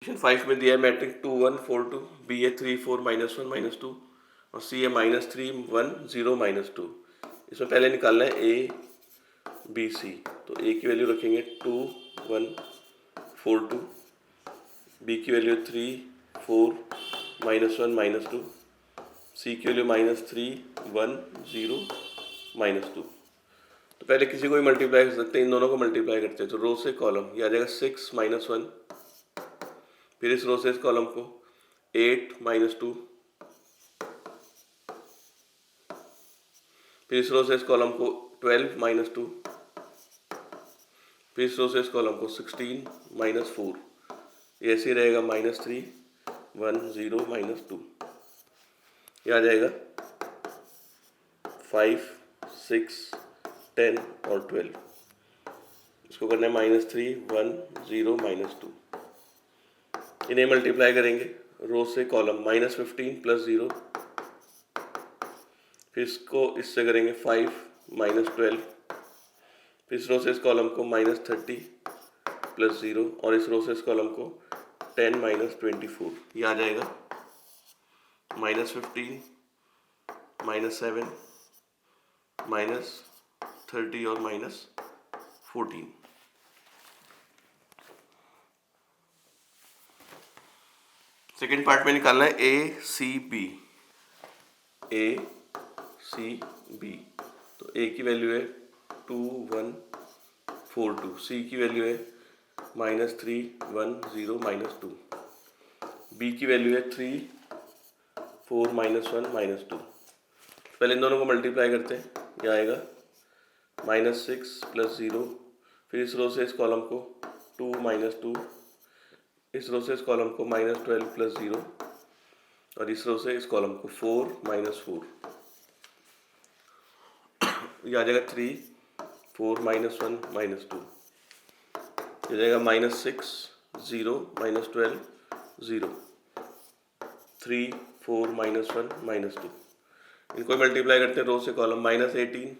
Question 5 में दिया है मैट्रिक्स 2 1 4 2, बी है 3 4 -1 -2 और सी है -3 1 0 -2। इसमें पहले निकालना है ए बी सी। तो ए की वैल्यू रखेंगे 2 1 4 2, बी की वैल्यू 3 4 -1 -2, सी की वैल्यू -3 1 0 -2। तो पहले किसी को भी मल्टीप्लाई कर सकते हैं, इन दोनों को मल्टीप्लाई करते हैं तो रो से कॉलम ये आ जाएगा 6 -1, फिर इस रो से इस कॉलम को 8 -2, फिर इस रो से इस कॉलम को 12 -2, फिर इस रो से इस कॉलम को 16 -4। ये ऐसे ही रहेगा -3 1 0 -2। ये आ जाएगा 5 6 10 और 12। इसको करना है -3 1 0 -2। इन्हें मल्टीप्लाई करेंगे रो से कॉलम -15 + 0, फिर इसको इससे करेंगे 5 -12, फिर इस रो से इस कॉलम को -30 + 0 और इस रो से इस कॉलम को 10 -24। ये आ जाएगा -15 -7 -30 और -14। सेकेंड पार्ट में निकालना है ए सी बी। ए सी बी, तो ए की वैल्यू है 2 1 4 2, सी की वैल्यू है -3 1 0 -2, बी की वैल्यू है 3 4 -1 -2। पहले इन दोनों को मल्टीप्लाई करते हैं, ये आएगा -6 + 0, फिर इस रो से इस कॉलम को 2 -2, इस रो से इस कॉलम को -12 + 0 और इस रो से इस कॉलम को 4 -4। ये आ जाएगा 3 4 -1 -2। ये जाएगा -6 0 -12 0 3 4 -1 -2। इनको मल्टीप्लाई करते हैं रो से कॉलम -18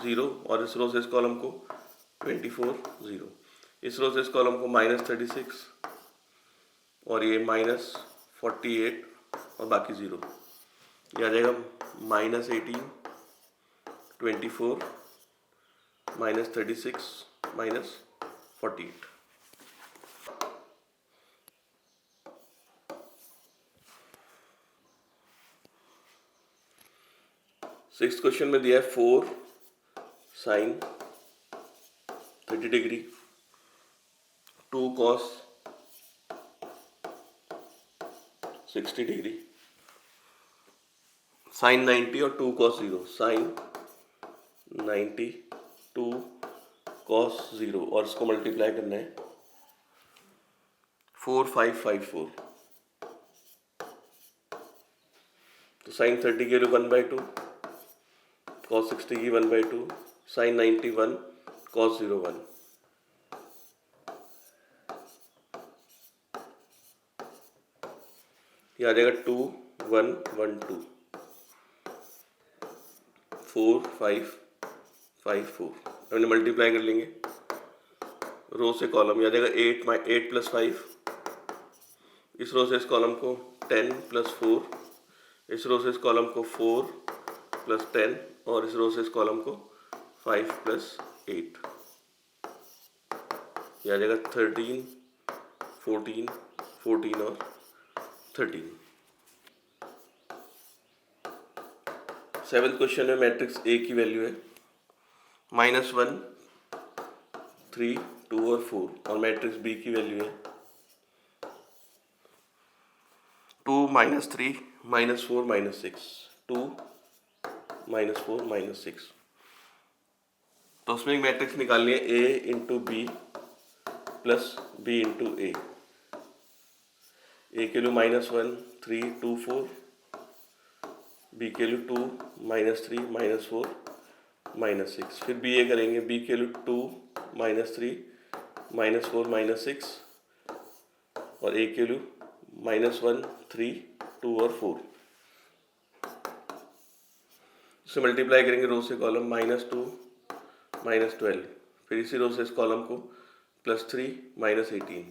0 और इस रो से इस कॉलम को 24 0, इस रो से इस कॉलम को -36 और ये -48 और बाकी 0। ये आ जाएगा -18 24 -36 -48। सिक्स क्वेश्चन में दिया है 4 sin 30 degree, 2 cos 60 degree, sin 90 और 2 cos 0, sin 90 2 cos 0 और इसको मल्टीप्लाई करना है 4 5 5 4। तो sin 30 की वैल्यू 1/2, cos 60 की 1/2, sin 90 1, cos 0 1। ये आ जाएगा 2 1 1 2 4 5 5 4। हमने मल्टीप्लाई कर लेंगे रो से कॉलम, ये आ जाएगा 8 + 5, इस रो से इस कॉलम को 10 + 4, इस रो से इस कॉलम को 4 + 10 और इस रो से इस कॉलम को 5 + 8। ये आ जाएगा 13 14 14 और 13। सेवन्थ क्वेश्चन में मैट्रिक्स ए की वैल्यू है -1 3 2 और 4 और मैट्रिक्स बी की वैल्यू है 2 -3 -4 -6 2 -4 -6। तो उसमें एक मैट्रिक्स निकालनी है A into B plus B into A के लिए -1 3 2 4, बी के लिए 2 -3 -4 -6, फिर बी ए करेंगे, बी के लिए 2 -3 -4 -6 और ए के लिए -1 3 2 और 4। इसे मल्टीप्लाई करेंगे रो से कॉलम -2 -12, फिर इसी रो से इस कॉलम को +3 -18,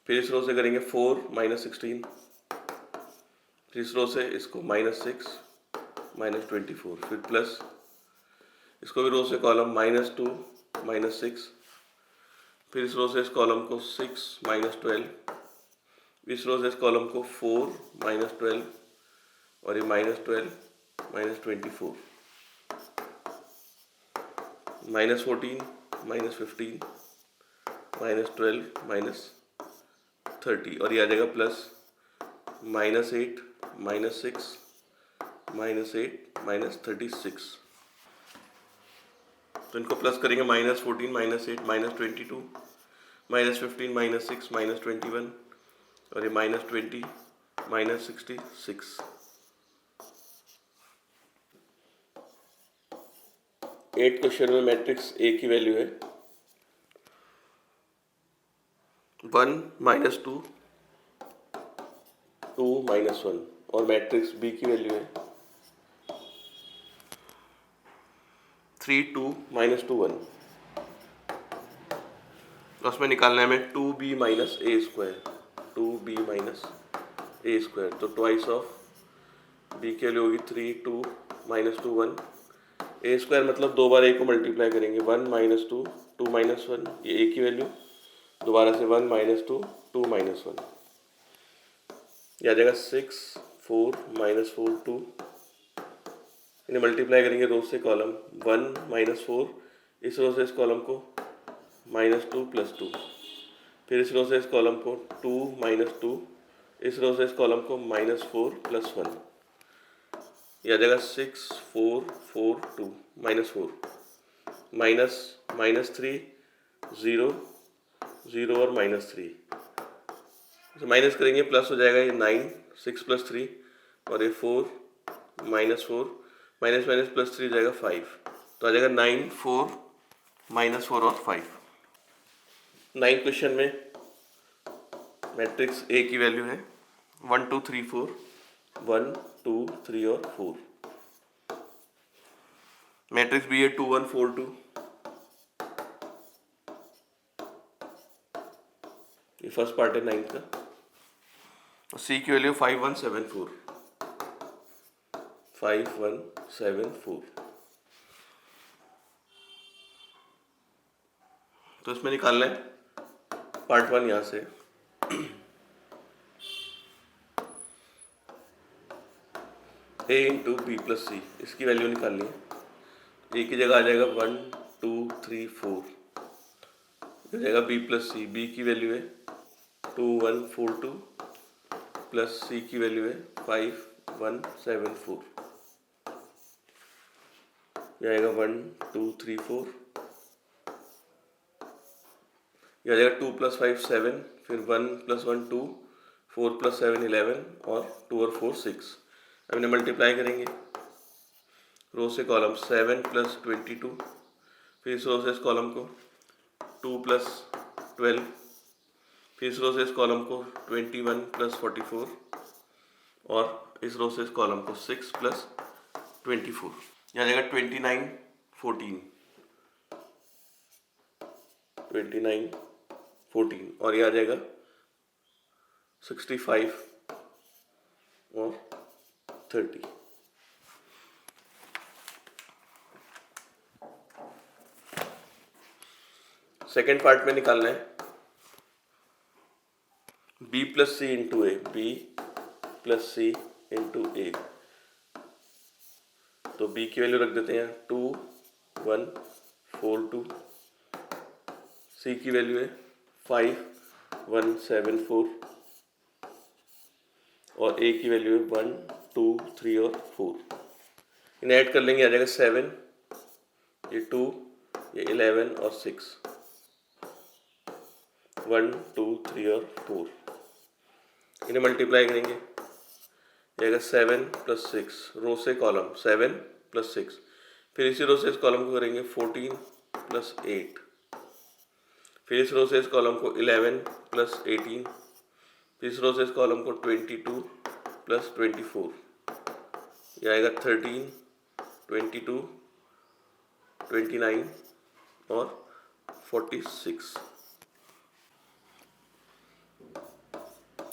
फिर इस रो से करेंगे 4 माइनस 16, फिर इस रो से इसको -6 -24, फिर प्लस इसको भी रो से कॉलम -2 -6, फिर इस रो से इस कॉलम को 6 -12, इस रो से इस कॉलम को 4 -12 और ये -12 -24, -14 -15 -12 -30 और ये आ जाएगा प्लस -8 -6 -8 -36। तो इनको प्लस करेंगे -14 -8 -22 -15 -6 -21 और ये -20 -66। 8 क्वेश्चन में मैट्रिक्स ए की वैल्यू है 1 -2 2 -1 और मैट्रिक्स बी की वैल्यू है 3 2 -2 1। उसमें निकालना है हमें 2b माइनस ए स्क्वायर, 2b माइनस ए स्क्वायर। तो ट्वाइस ऑफ बी की वैल्यू होगी 3 2 -2 1। ए स्क्वायर मतलब दो बार ए को मल्टीप्लाई करेंगे, 1 -2 2 -1, ये ए की वैल्यू, दोबारा से 1 -2 2 -1, ये आ जाएगा 6 4 -4 2। इन्हें मल्टीप्लाई करेंगे रो से कॉलम, 1 -4 इस रो से इस कॉलम को -2 + 2, फिर इस रो से इस कॉलम को 2 -2 इस रो से इस कॉलम को -4 + 1, यह आ जाएगा 6 4 4 2 -4 -3 0 0 और -3, माइनस करेंगे प्लस हो जाएगा ये 9 6 + 3 और ये 4 -4 माइनस माइनस प्लस 3 जाएगा 5, तो आ जाएगा 9 4 -4 और 5। 9 क्वेश्चन में मैट्रिक्स ए की वैल्यू है 1 2 3 4 1 2 3 और 4। मैट्रिक्स बी है 2 1 4 2, ये फर्स्ट पार्ट है 9 का। सी की वैल्यू 5 1 7 4 5 1 7 4। तो इसमें निकालना है पार्ट 1 यहाँ से a इंटू बी प्लस सी, इसकी वैल्यू निकालनी है। ए की जगह आ जाएगा 1 2 3 4, हो जाएगा बी प्लस सी, बी की वैल्यू है 2 1 4 2 प्लस सी की वैल्यू है 5 1 7 4, यह आएगा 1 2 3 4, यह आ जाएगा 2 + 5 7, फिर 1 + 1 2 4 + 7 11 और 2 और 4 6। अब इन्हें मल्टीप्लाई करेंगे रो से कॉलम 7 + 22, फिर इस रो से इस कॉलम को 2 + 12, फिर इस रो से इस कॉलम को 21 + 44 और इस रो से इस कॉलम को 6 + 24, यह आ जाएगा 29 14 29 14 और यह आ जाएगा 65 और 30। सेकेंड पार्ट में निकालना है b + c इंटू ए, b + c इंटू ए। तो b की वैल्यू रख देते हैं 2 1 4 2, c की वैल्यू है 5 1 7 4 और a की वैल्यू है 1 2 3 और 4। इन्हें ऐड कर लेंगे, आ जाएगा 7, ये 2, ये 11 और 6, 1 2 3 और 4। इन्हें मल्टीप्लाई करेंगे, जाएगा 7 + 6 रो से कॉलम 7 + 6, फिर इसी रो से इस कॉलम को करेंगे 14 + 8, फिर इस रो से इस कॉलम को 11 + 18, फिर इस रो से इस कॉलम को 22 + 24, यह आएगा 13 22 29 और 46।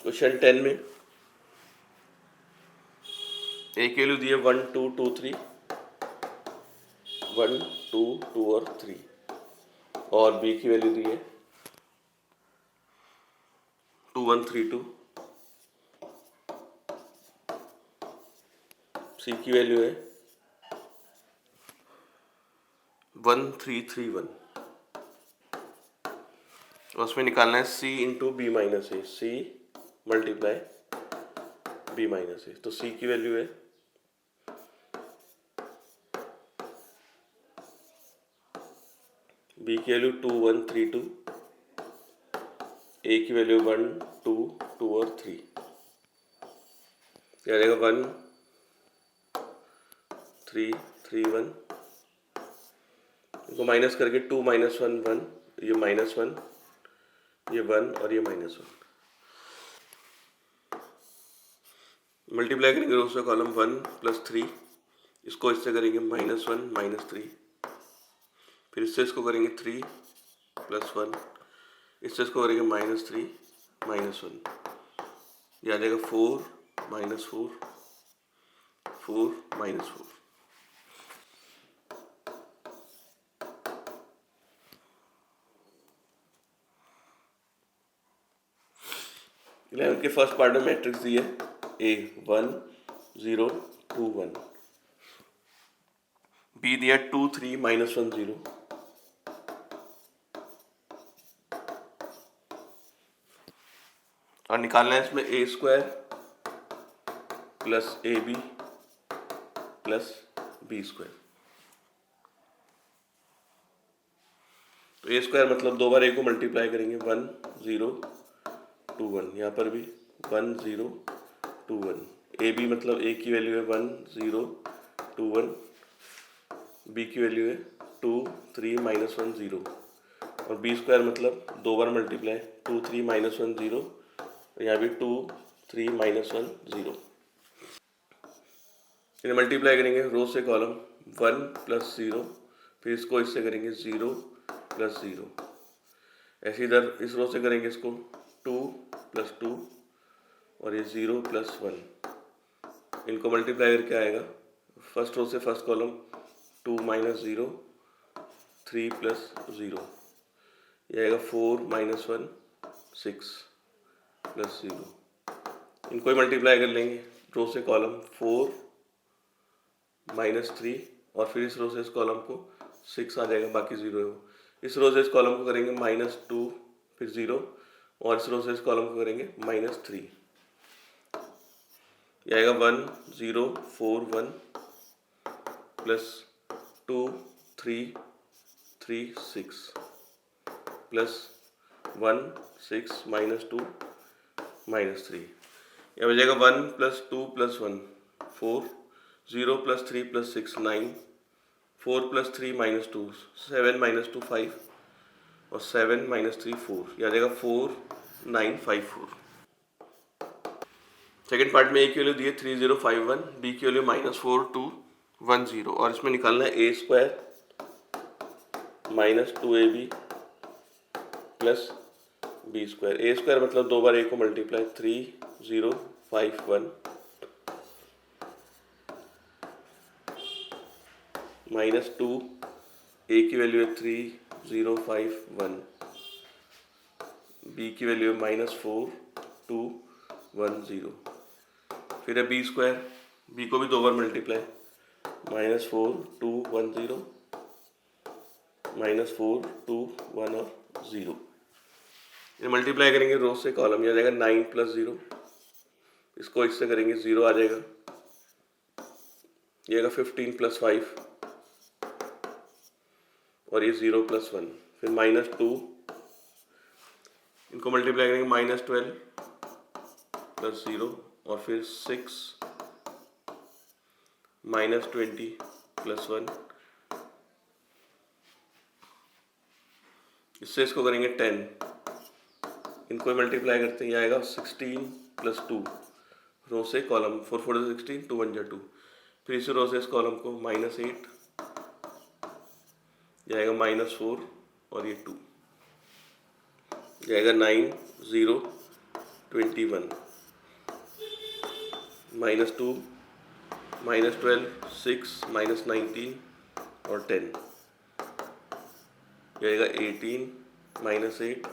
क्वेश्चन 10 में ए की वैल्यू दी है 1 2 2 3, 1 2 2 और 3, और बी की वैल्यू दी है 2 1 3 2, सी की वैल्यू है 1 3 3 1, और उसमें निकालना है सी इंटू बी माइनस ए, सी मल्टीप्लाई बी माइनस ए। तो सी की वैल्यू है बी की वैल्यू 2 1 3 2, ए की वैल्यू 1 2 2 और 3, क्या रहेगा 1 3 3 1, इनको माइनस करके 2 माइनस 1 1, ये माइनस 1, ये 1 और ये माइनस 1, मल्टीप्लाई करेंगे रोज का कॉलम 1 प्लस 3, इसको इससे करेंगे माइनस 1 माइनस 3, फिर इससे इसको करेंगे 3 प्लस 1, इससे इसको करेंगे माइनस 3 माइनस 1, ये आ जाएगा 4 माइनस 4 4 माइनस 4। 11 के फर्स्ट पार्ट में मैट्रिक्स दी है ए 1 0 2 1, बी दिया 2 3 माइनस 1 0, और निकालना है इसमें A square plus A B plus B square. तो ए स्क्वायर मतलब दो बार ए को मल्टीप्लाई करेंगे 1 0 2 1, यहाँ पर भी 1 0 2 1, ए बी मतलब ए की वैल्यू है 1 0 2 1, बी की वैल्यू है 2 3 माइनस 1 0, और बी स्क्वायर मतलब दो बार मल्टीप्लाई 2 3 माइनस 1 0, यहाँ भी 2 3 माइनस 1 0। इन्हें मल्टीप्लाई करेंगे रो से कॉलम 1 प्लस 0, फिर इसको इससे करेंगे 0 प्लस 0, ऐसे इधर इस रो से करेंगे इसको 2 प्लस 2, और ये 0 प्लस 1, इनको मल्टीप्लाई करके आएगा फर्स्ट रो से फर्स्ट कॉलम 2 माइनस 0 3 प्लस 0, ये आएगा 4 माइनस 1 6 प्लस 0, इनको ही मल्टीप्लाई कर लेंगे रो से कॉलम 4 माइनस 3, और फिर इस रो से इस कॉलम को 6 आ जाएगा, बाकी 0 है वो, इस रो से इस कॉलम को करेंगे माइनस 2 फिर 0, और इस रो से इस कॉलम को करेंगे माइनस 3, ये आएगा 1 0 4 1 प्लस 2 3 3 6 प्लस 1 6 माइनस 2 माइनस 3, यह हो जाएगा 1 plus 2 plus 1 4, 0 plus 3 plus 6 9, 4 plus 3 minus 2 7 minus 2 5, और 7 माइनस 3 4, यह आ जाएगा 4 9 5 4। सेकेंड पार्ट में ए की वैल्यू दी है 3 0 5 1, बी की वैल्यू माइनस 4 2 1 0, और इसमें निकालना है A square minus 2 A B plus B square. A square मतलब दो बार ए को मल्टीप्लाई 3 0 5 1 माइनस 2, ए की वैल्यू है 3 0 5 1, बी की वैल्यू है माइनस 4 2 1 0, फिर है बी स्क्वायर, बी को भी दो बार मल्टीप्लाई माइनस 4 2 1 0 माइनस 4 2 1 और 0, ये मल्टीप्लाई करेंगे रो से कॉलम, ये आ जाएगा 9 प्लस 0, इसको इससे करेंगे 0 आ जाएगा, ये आएगा 15 प्लस 5, और ये 0 प्लस 1, फिर माइनस 2, इनको मल्टीप्लाई करेंगे माइनस 12 प्लस 0, और फिर 6 माइनस 20 प्लस 1, इससे इसको करेंगे 10, इनको मल्टीप्लाई करते हैं, ये आएगा 16 प्लस 2, रो से कॉलम 4 4 16 2 1 2, फिर इसी रो से इस कॉलम को माइनस 8, ये आएगा माइनस 4, और ये 2, ये आएगा 9 0 21, -2, -12, 6, -19 और 10, ये आएगा 18, -8,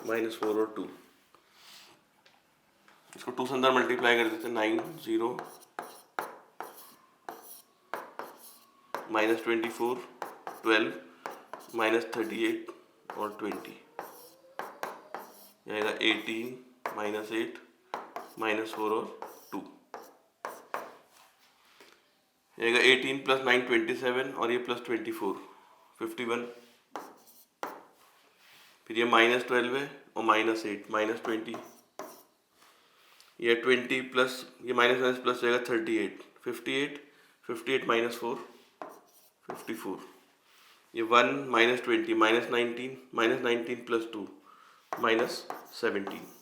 -4 और 2। इसको 2 से अंदर मल्टीप्लाई कर देते हैं, 9, 0, -24, 12, -38 और 20, ये आएगा 18, -8, -4 और 2, ये आएगा 18 + 9 27 और ये +24 51, फिर ये -12 है और -8 -20, ये 20 प्लस ये माइनस प्लस जाएगा 38 58 58 -4 54, ये 1 -20 -19 +2 -17।